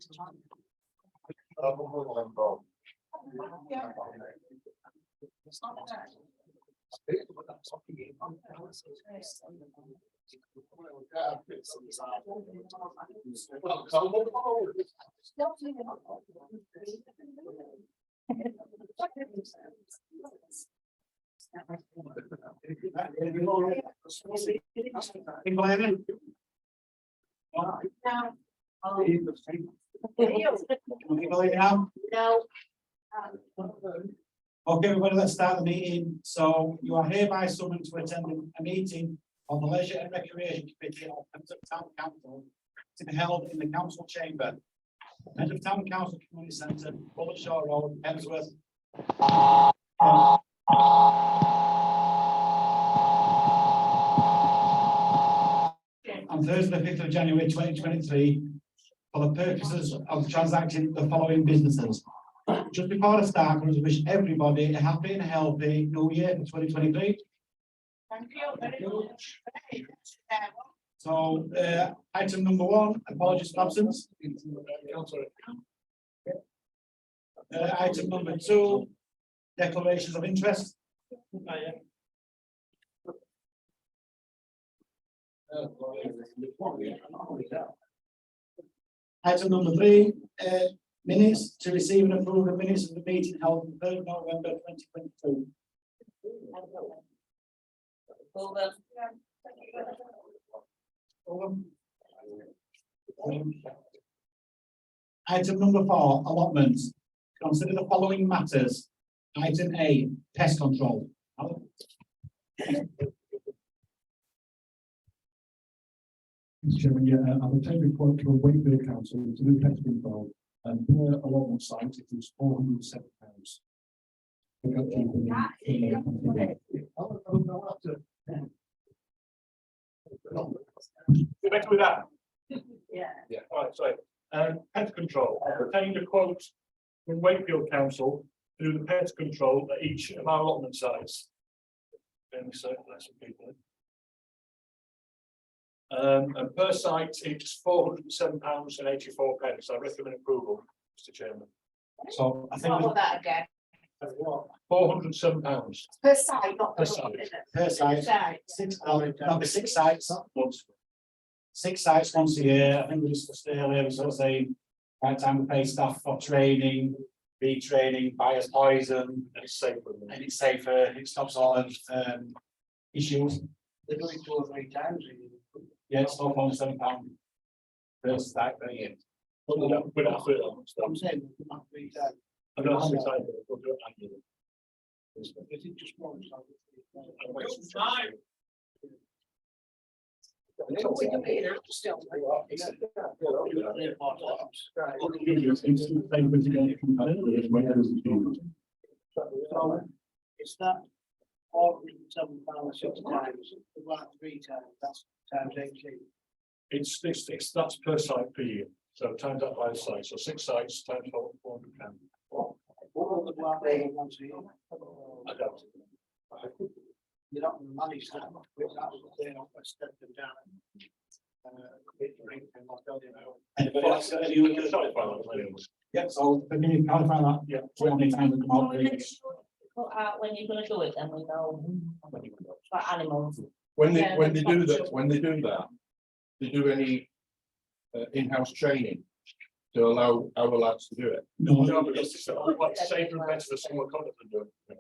No. Okay, everybody, let's start the meeting. So you are hereby summoned to attend a meeting of the Leisure and Recreation Committee of Town Council to be held in the council chamber, Head of Town Council Community Centre, Bullet Shore Road, Hemsworth. On Thursday, the 5th of January 2023, for the purposes of transacting the following businesses. Just before I start, I want to wish everybody a happy and healthy New Year for 2023. Thank you very much. So, item number 1, apologies for absence. Item number 2, declarations of interest. Item number 3, minutes to receive and approve the minutes of the meeting held on 3rd November 2022. Item number 4, allotments. Consider the following matters. Item A, pest control. Chairman, yeah, I would take the quote to a Wakefield Council to do pest control, and per allotment site it is £407. You're better with that? Yeah. Yeah. All right, sorry. Pest control. I obtained a quote from Wakefield Council to do the pest control at each of our allotment sites. And per site it's £407.84. I recommend approval, Mr. Chairman. So I think What was that again? £407 Per site, not Per per site. per site, site. that'll be 6 sites. once. 6 sites once a year. I think we discussed earlier, we sort of say, by the time we pay staff for training, retraining, buyer's poison, And it's safer. and it's safer, it stops all of issues. They do it 2 or 3 times a year. Yeah, it's not only £7 per site per year. We don't have to do it on I'm stuff. saying, we might 3 times. I don't have to say that, we'll do it annually. Is it just once? And waste of time. We can be in out still. So, it's that £407.60 times, about 3 times, that's times 18. It's that's per site per year, so times that by the site, so 6 sites times £400. What would one day once a year? I don't. You're not going to manage that, because that's what they're not going to step them down. Anybody else got any other- Sorry, fine. Yeah, so can you clarify that? Yeah. How many times we come out? Put out when you're gonna do it, then we know. For animals. When they Yeah, when they that's do not that, true. when they do that, they do any in-house training to allow our lads to do it. No, No, but it's like safer and better for someone competent to do it.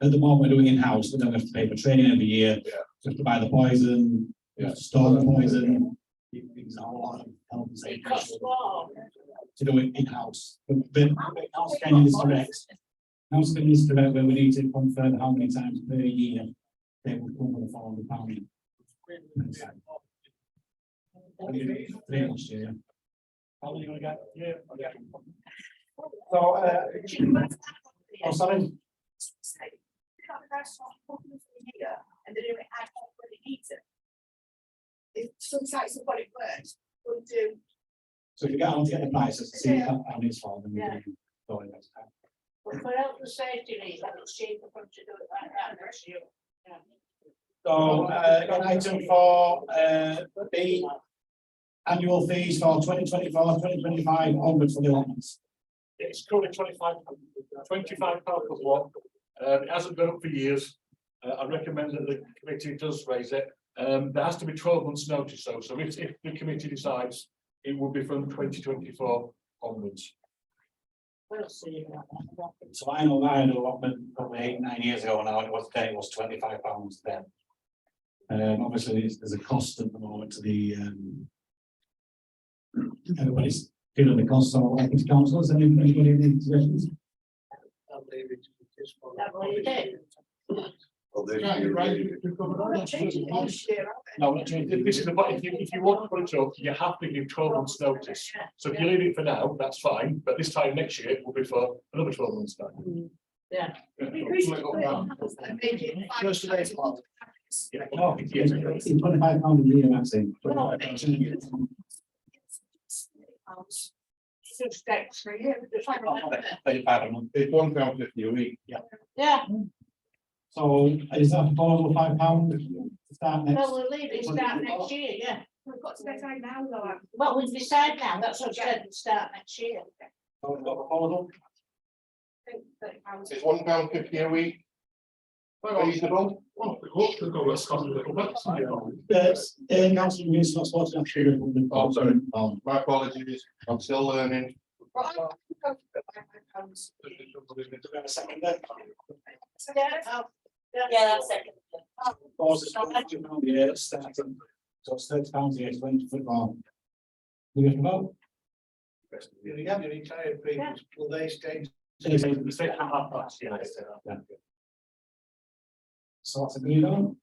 at the moment, we're doing in-house, we don't have to pay for training every year. Yeah. Just to buy the poison, Yeah. store the poison. Things are a lot of health and It safety costs issues more. to do it in-house. But house training is correct. House training is correct, where we need to confirm how many times per year they will cover the £400. 3 last year. How many you gonna get? Yeah. Okay. So, oh, sorry. And they do it ad hoc when they need it. Some sites have got it worse, we'll do. So if you get on to get the prices, see how it's for them. Yeah. Go in next time. But for health and safety reasons, it's cheaper for them to do it like that next year. So, item 4, B, annual fees for 2024-2025 onwards for the allotments. It's currently £25 per block. It hasn't gone up for years. I recommend that the committee does raise it. There has to be 12 months notice though, so if the committee decides, it will be from 2024 onwards. So I know I had an allotment probably 8-9 years ago now, and it was then it was £25 then. Obviously, there's a cost at the moment to the everybody's feeling the cost, so I think councillors, anybody any suggestions? I'll leave it to this one. Well, they- Well, they're changing it this year, aren't they? No, this is the point. If you want to put it up, you have to give 12 months notice. So if you leave it for now, that's fine, but this time next year will be for another 12 months time. We increased it to £30 and make it First of April. Yeah. Oh, yes, it's £25 a year, that's it. It's next for a year, it's like a- £35 a month. It's £1.50 a week. Yeah, So is that proposal £5 to start next? well, we'll leave it start next year, yeah. We've got to decide now, though. Well, we've decided now, that's what I said, we'll start next year. So we've got a proposal. I think £30. It's £1.50 a week. Reasonable. Councillor Rees not supposed to actually. Oh, sorry. My apologies, I'm still learning. Well, I think £5. Second then. Yeah, that's second. Proposes £22 a year starting, so it's £30 a year, 20 football. We get a vote? You retired people, will they stay? So that's agreed on.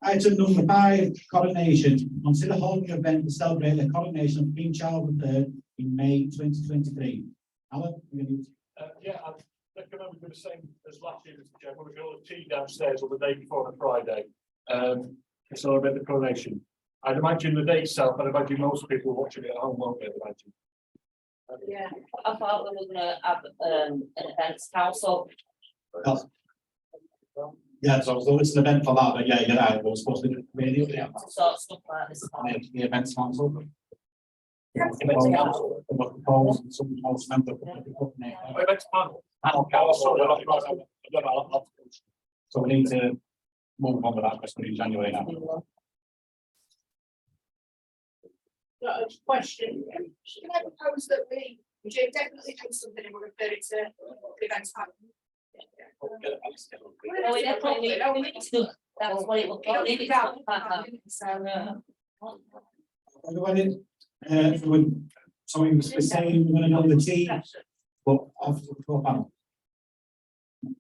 Item number 5, coronation. Consider holding an event to celebrate the coronation of Queen Charles III in May 2023. Alan, you're gonna use- Yeah, I recommend we do the same as last year, Mr. Chairman. We're going to tea downstairs on the day before on a Friday. To celebrate the coronation. I'd imagine the day itself, I'd imagine most people watching it at home, won't they? I'd imagine. Yeah, I thought we were gonna have an events council. Yeah, so it's an event for that, but yeah, you're right, we're supposed to do radio, yeah. Sort of stuff like this. The events council. Events council. Proposed, some house member. Events panel. So we need to move on with that, because we're in January now. Got a question. Can I propose that we should definitely do something and we'll refer it to the events panel? No, we definitely need to do, that's what it will be. Leave it out like that. So, Everybody, so we was saying, we're gonna go with the tea, but after the floor panel. You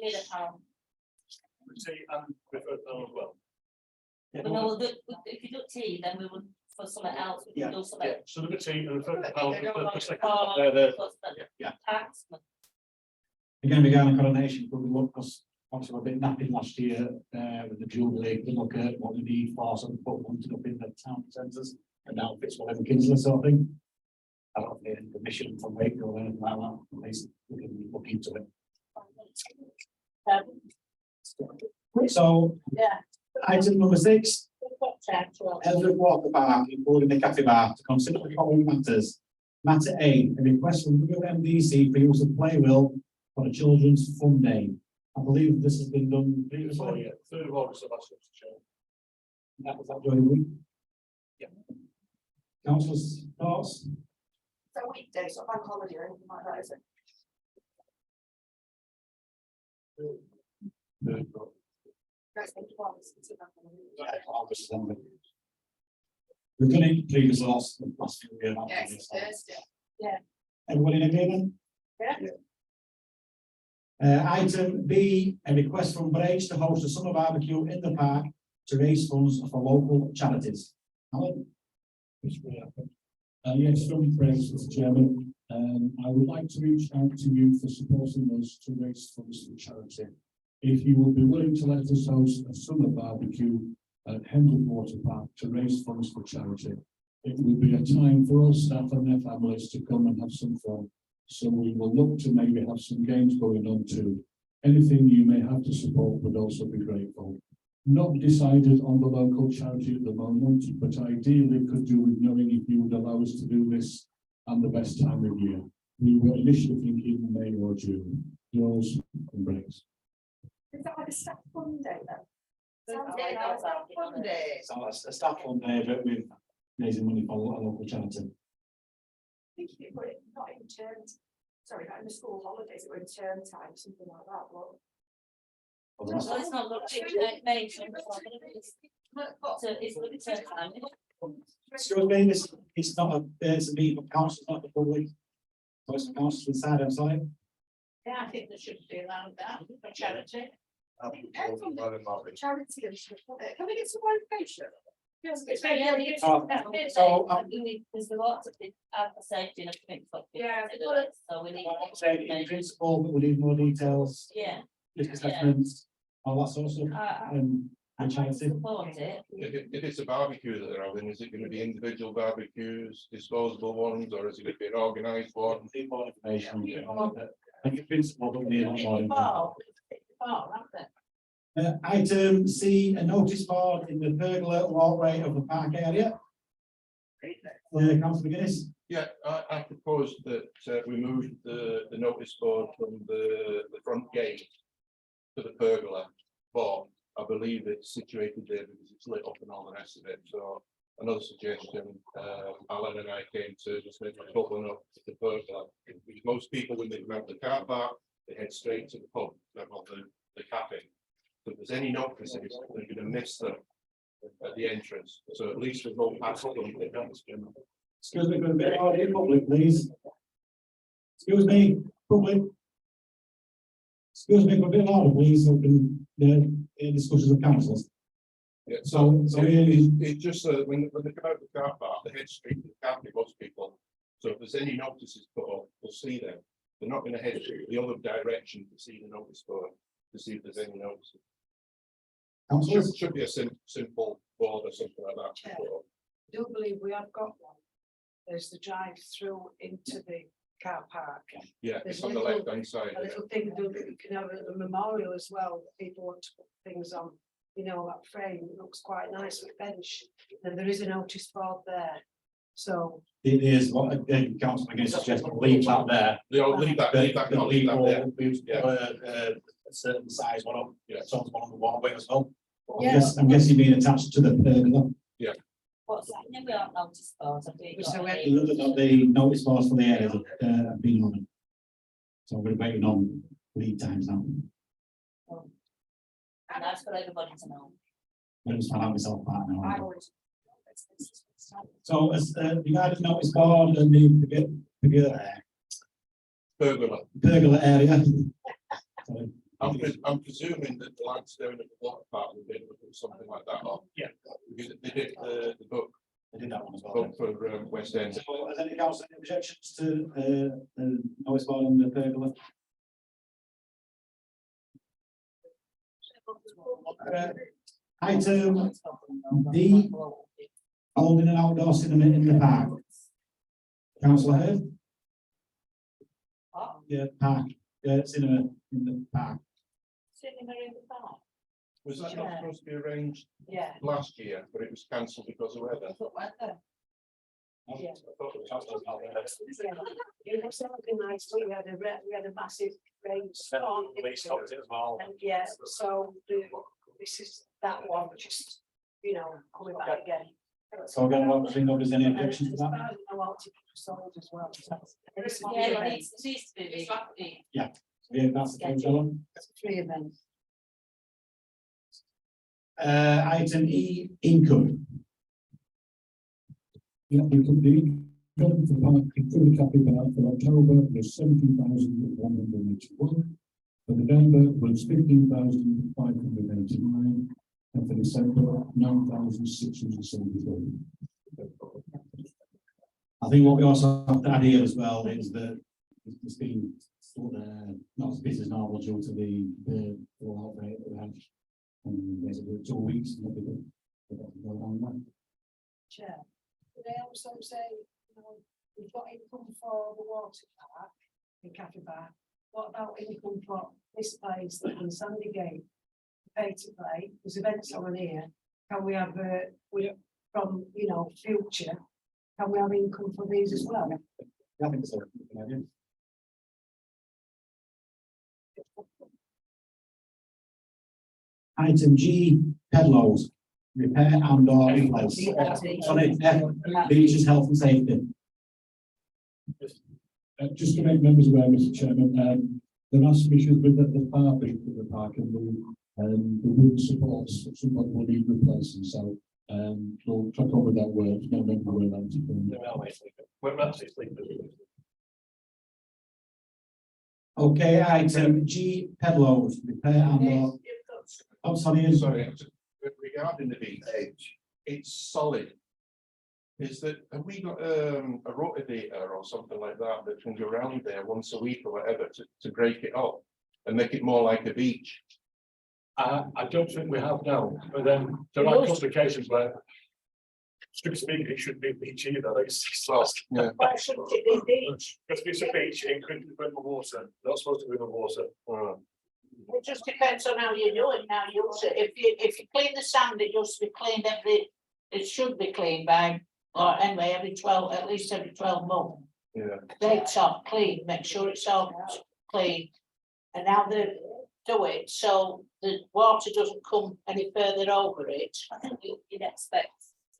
need a panel. Tea and refer panel as well. But no, we'll do, if you do tea, then we would, for something else, we can do something. Yeah, so the tea and refer panel. The second. Yeah. Tax. Again, regarding coronation, but we look, because obviously we're a bit napping last year, with the Jubilee, to look at what we need for some put one up in the town centres, and now fits whatever Kinsler sort of thing. I don't need any permission from Wakefield or anything like that, at least we can look into it. So, Yeah. item number 6, Tax, well, Ellsworth Water Park, including the cafe bar, to consider the following matters. Matter A, a request from WMDC for use of Playwell for a children's fun day. I believe this has been done previously. 3rd of August of last year, Mr. Chairman. That was that during the week. Yeah. Councillors, thoughts? it's a weekday, so bank holiday or anything like that, is it? That's what it was, it's a bank holiday. We've done it previously last few years. Yes, it's Thursday. Everybody in agreement? Yeah. Item B, a request from Brakes to host a summer barbecue in the park to raise funds for local charities. Alan? Yes, from Brakes, Mr. Chairman. I would like to reach out to you for supporting us to raise funds for charity. If you would be willing to let us host a summer barbecue at Hendon Water Park to raise funds for charity, it would be a time for all staff and their families to come and have some fun. So we will look to maybe have some games going on too. Anything you may have to support would also be grateful. Not decided on the local charity at the moment, but ideally could do with knowing if you would allow us to do this and the best time of year. We were initially thinking May or June. Yours and Greg's. Is that like a staff fund day then? Yeah, that's our fund day. So that's a staff fund day, but we're raising money for a local charity. I think you put it not in term, sorry, not in the school holidays, it were in term time, something like that, but. Well, it's not got to May, so it's looking at time. Excuse me, this, it's not a, it's a meeting of council, it's not the public. So it's the council inside, I'm sorry. Yeah, I think there should be around that for charity. Charity, can we get some more information? Yes, it's very, There's a lot of safety and everything. Yeah. So we need. Saying in principle, but we need more details, Yeah. risk assessments, all that sort of stuff. I And try to charity. support it. If it's a barbecue that they're having, is it going to be individual barbecues, disposable ones, or is it going to be an organised one? We need more information. I think in principle, but we need a lot more information. Item C, a notice board in the pergola walkway of the park area. Councillor McGuinness. Yeah, I propose that we move the notice board from the front gate to the pergola, but I believe it's situated there because it's lit up and all the rest of it. So another suggestion, Alan and I came to just make a couple up to the pergola. Because most people, when they come out the car park, they head straight to the pub, level the cafe. So if there's any notices, they're going to miss them at the entrance. So at least we'll go past them. Excuse me, for a bit of audio, public, please. Excuse me, public. Excuse me, for a bit of order, please, so we can, discussions of councils. Yeah, So it's just when they come out the car park, they head straight to the cafe, most people. So if there's any notices put up, we'll see them. They're not going to head the other direction to see the notice board, to see if there's any notices. councillors, Should be a simple board or something like that. Yeah. I do believe we have got one. There's the drive through into the car park. Yeah, There's it's on the little- left hand side. A little thing, you can have a memorial as well, that people want to put things on, you know, that frame, it looks quite nice with bench. And there is a notice board there, so. it is what, councillor McGuinness suggests, leave that there. They'll leave that there. A certain size one up, Yeah. so it's one on the walkway as well. Yeah. I'm guessing being attached to the pergola. What's that? We don't notice boards. Have we got So any? The notice boards for the area that have been on it. So we're waiting on lead times now. And that's for everybody to know. I just found out myself part I now. always. So as regarding notice board and the pergola area. Sorry. I'm presuming that the lads down at the block part will be able to put something like that on. Yeah. Because they did the book I did that one as well. for West End. So has any council any objections to the notice board and the pergola? Item D, holding an outdoor cinema in the park. Councillor Hurd? Yeah, park, cinema in the park. Cinema in the park. Was that not supposed to be arranged Yeah. last year, but it was cancelled because of weather? Put weather. Yeah. I thought it was cancelled because of weather. It was something nice, we had a massive rainstorm. as well. And yeah, so this is that one, just, you know, coming back again. So again, I don't think there's any objections to As that. far as I know, I'll take it sold as well. Yeah, it needs to be the. Yeah, that's the first one. Three events. Item E, income. Yeah, we could be, going for park, including capital for October was 17,181. For November was 15,589. And for December, 9,674. I think what we also have to add here as well is that it's been not as busy as normal due to the outbreak that we had. Basically 2 weeks. Chair, could I also say, you know, we've got income for the water park in Cafe Bar, what about income for this place, like in Sandygate? Pay to play, there's events on here, can we have, from, you know, future, can we have income for these as well? I think so. Item G, pedlos, repair and or replace. Sorry, F, beaches, health and safety. Just to make members aware, Mr. Chairman, there are some issues with the far bit of the park and the wooden supports, somebody will need replacing, so we'll track over that work, no member aware that. We're actually sleeping. Okay, item G, pedlos, repair and or, oh, sorry, Sorry, regarding the beach, it's solid. Is that, have we got a rotator or something like that that can go around there once a week or whatever to break it up and make it more like a beach? I don't think we have now, but then there are complications where, strictly speaking, it shouldn't be a beach either. It's lost. Yeah. Why shouldn't it be beach? Because it's a beach, it couldn't be in the water. Not supposed to be in the water. It just depends on how you do it now. You if you clean the sand, it used to be cleaned it should be cleaned by, or anyway, at least every 12 months. Yeah. They top clean, make sure it's all clean. And now they do it, so the water doesn't come any further over it. I think you'd expect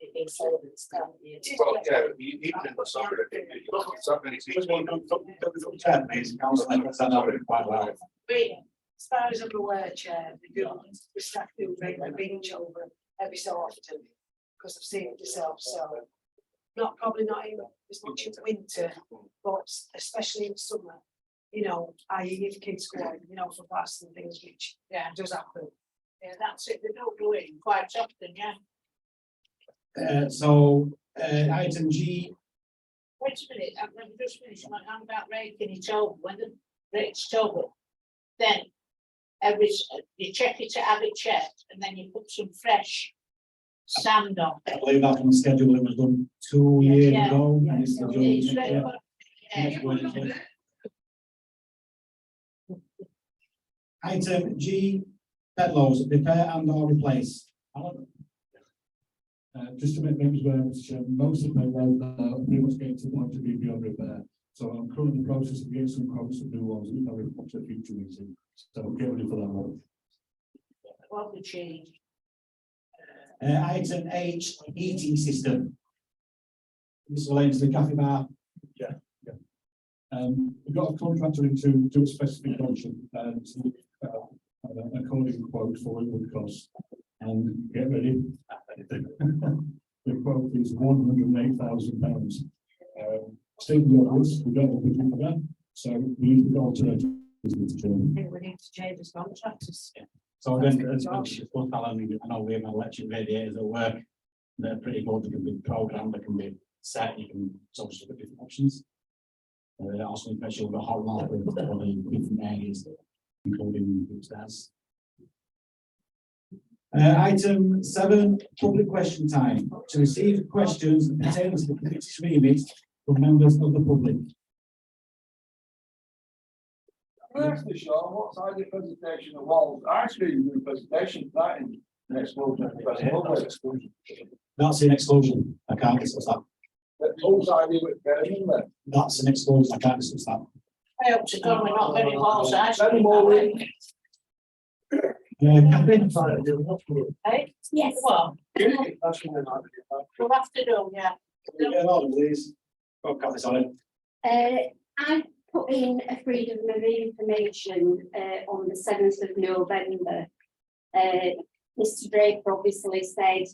it being sold and stuff. Well, yeah, even in the summer, it's not many beaches. council members, I know it quite well. As far as I'm aware, Chair, the staff do bring the beach over every so often, because I've seen it myself, so. Probably not in as much in winter, but especially in summer, you know, i.e. if kids go on, you know, for class and things, which, does happen. Yeah, that's it, they don't do it quite often, yeah. Item G, Wait a minute, I've just finished my hand about raking it over, when the rake's over, then you check it to have it checked, and then you put some fresh sand on. I believe that's on the schedule, it was done 2 years Yeah. ago. And it's still doing It's it, ready, yeah. but- Next Wednesday. Item G, pedlos, repair and or replace. Alan? Just to make members aware, Mr. Chairman, most of my roads are pretty much getting to the point of being beyond repair. So I'm currently in the process of getting some quotes of new ones, which I'll report to a future meeting. So get ready for that one. What would change? Item H, heating system. This relates to the cafe bar. We've got a contractor in to do a specification and according quote for what it would cost. And get ready. The quote is £108,000. Still obvious, we don't have a budget for that, so we need to go to it. I think we need to change as contractors. So then, as Alan, I know we have electric radiators at work. They're pretty good, they can be programmed, they can be set, you can obviously look at different options. Also, especially with the hot water for the different areas, including upstairs. Item 7, public question time. To receive questions pertaining to the committee's remit from members of the public. Firstly, Sean, what side of presentation of walls? Actually, you do a presentation for that in the explosion. That's an exclusion. I can't discuss that. Whole idea with getting in there. That's an exclusion. I can't discuss that. I hope to God we're not very well, so Many more Catherine? Hey, Yes. well, That's what I do. we'll have to do, yeah. Yeah, Lord, please. Oh, Catherine, sorry. I put in a freedom of information on the 7th of November. Mr. Draper obviously said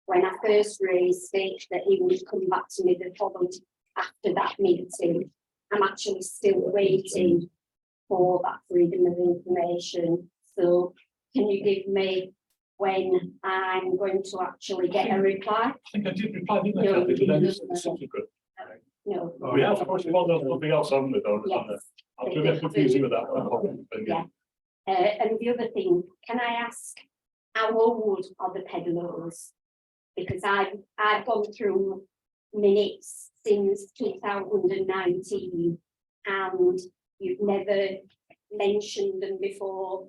when I first raised it that he would come back to me the following after that meeting. I'm actually still waiting for that freedom of information. So can you give me when I'm going to actually get a reply? I think I did reply, didn't I? No, Kathy, to you them? didn't. Subsequent. No. Oh, yeah, of course, well, there's nothing else on it, though. Yes. I'll be a bit confusing with that one. Yeah. And the other thing, can I ask how old are the pedals? Because I've gone through minutes since 2019 and you've never mentioned them before,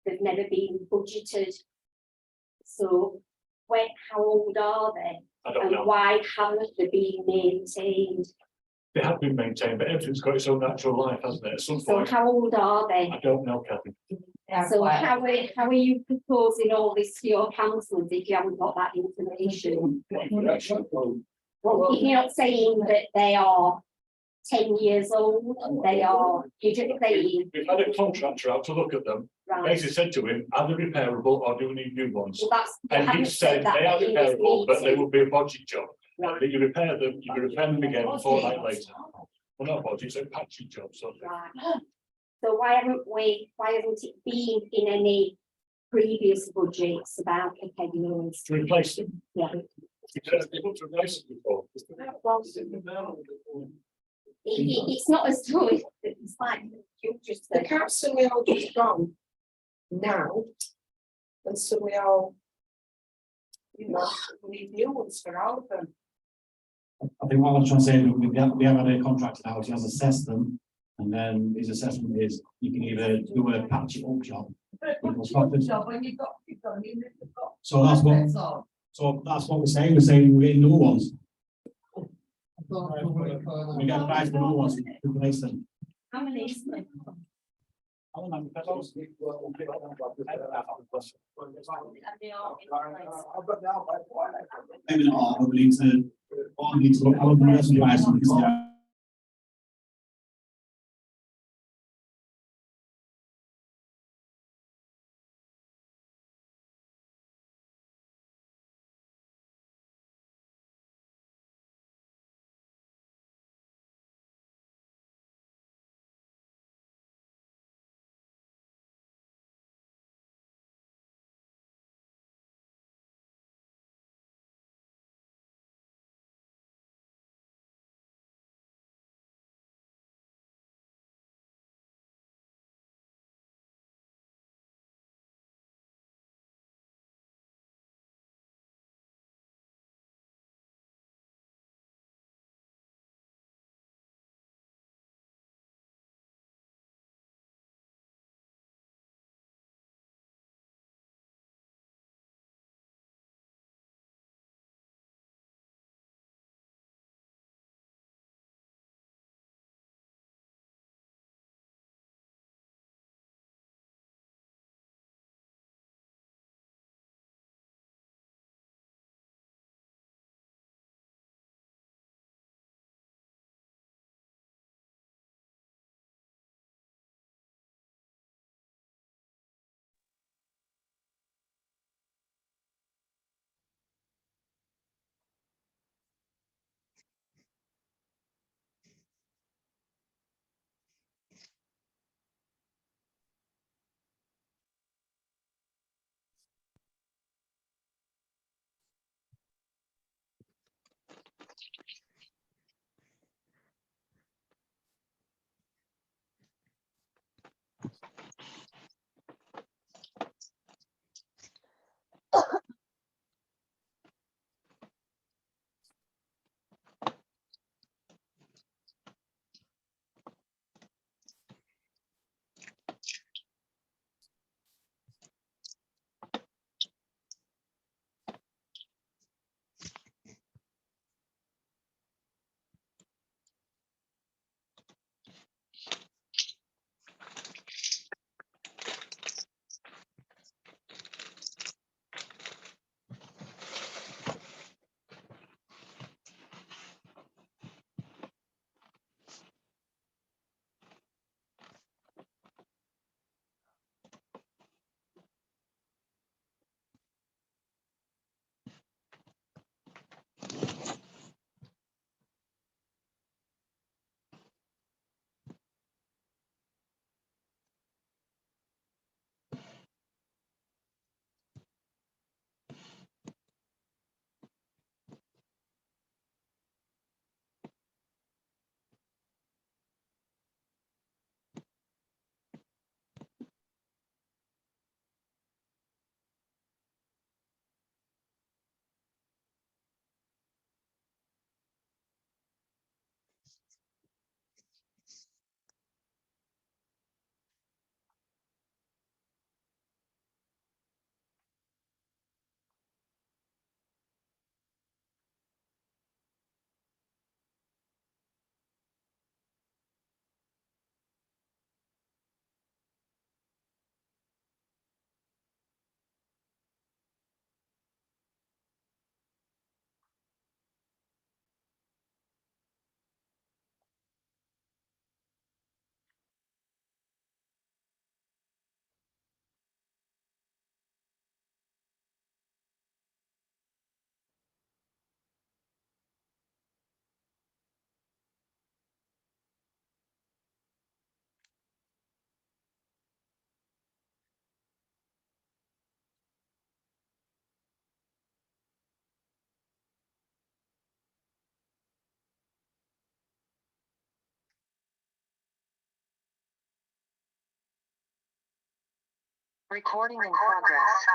they've never been budgeted. So, how old are they? I don't And know. why haven't they been maintained? They have been maintained, but everything's got its own natural life, hasn't it? At some So point, how old are they? I don't know, Kathy. So how are you proposing all this to your councillors if you haven't got that information? You're not saying that they are 10 years old, they are, you're just saying, We've had a contractor out to look at them, right, basically said to him, are they repairable or do we need new ones? well, that's. you And he haven't said that they are in this repairable, but they meeting. will be a budget job. Right. That you repair them, you can repair them again a fortnight later. Well, not budget, it's a patchy job, so. Right. So why haven't it been in any previous budgets about the headers? To replace them. Yeah. Because they want to replace them before. It's not as though it's like, you just The said, council we all just gone now, and so we all, you know, we need new ones for all of them. I think what I was trying to say, is we have had a contractor now, he has assessed them, and then his assessment is, you can either do a patch it up job. So that's what we're saying, we're getting new ones, we get a price for new ones, to replace them. how many? Maybe not all, but we need to, look, I would rest advice on this. Recording in progress.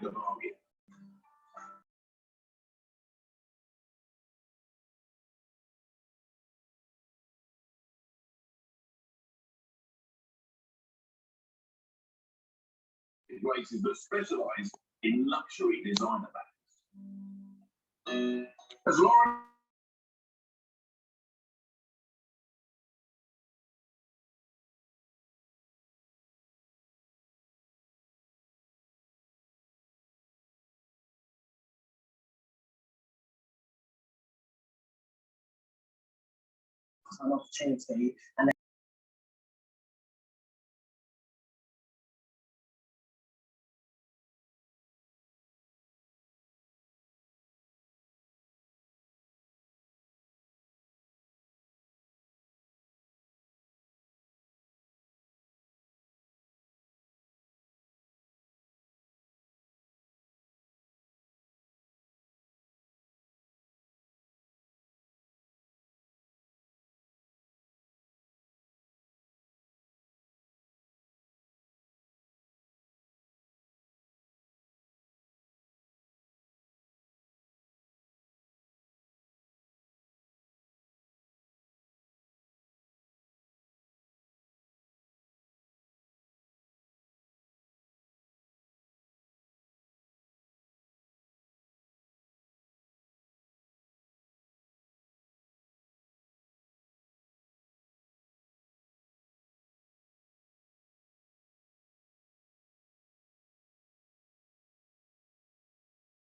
the bargain. Races that specialise in luxury designer bags. As Lauren an opportunity and